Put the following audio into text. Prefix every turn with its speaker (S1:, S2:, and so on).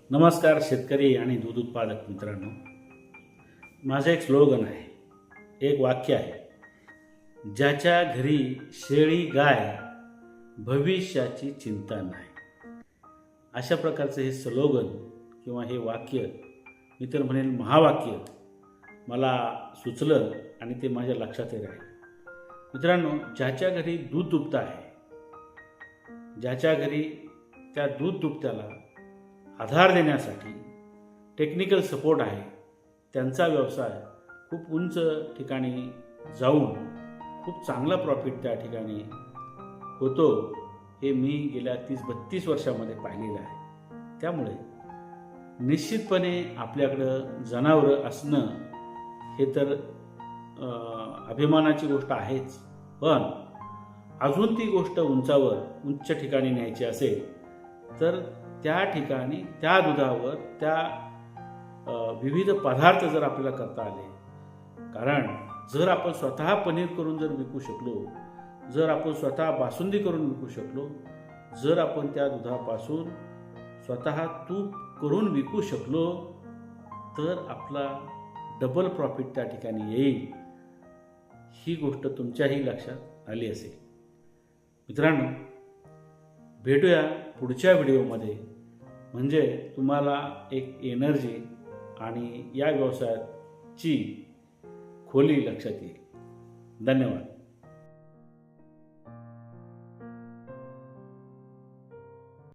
S1: नमस्कार शेतकरी आणि दूध उत्पादक मित्रांनो. माझं एक स्लोगन आहे, एक वाक्य आहे, ज्याच्या घरी शेळी गाय भविष्याची चिंता नाही. अशा प्रकारचं हे स्लोगन किंवा हे वाक्य, मी तर म्हणेल महावाक्य, मला सुचलं आणि ते माझ्या लक्षातही राहील. मित्रांनो, ज्याच्या घरी दूध दुभतं आहे, ज्याच्या घरी त्या दूध दुभत्याला आधार देण्यासाठी टेक्निकल सपोर्ट आहे, त्यांचा व्यवसाय खूप उंच ठिकाणी जाऊन खूप चांगला प्रॉफिट त्या ठिकाणी होतो, हे मी गेल्या 30-32 वर्षामध्ये पाहिलेलं आहे. त्यामुळे निश्चितपणे आपल्याकडं जनावरं असणं हे तर अभिमानाची गोष्ट आहेच, पण अजून ती गोष्ट उंच ठिकाणी न्यायची असेल तर त्या ठिकाणी त्या दुधावर त्या विविध पदार्थ जर आपल्याला करता आले, कारण जर आपण स्वतः पनीर करून जर विकू शकलो, जर आपण स्वतः बासुंदी करून विकू शकलो, जर आपण त्या दुधापासून स्वतः तूप करून विकू शकलो, तर आपला डबल प्रॉफिट त्या ठिकाणी येईल. ही गोष्ट तुमच्याही लक्षात आली असेल. मित्रांनो, भेटूया पुढच्या व्हिडिओमध्ये, म्हणजे तुम्हाला एक एनर्जी आणि या व्यवसायाची खोली लक्षात येईल. धन्यवाद.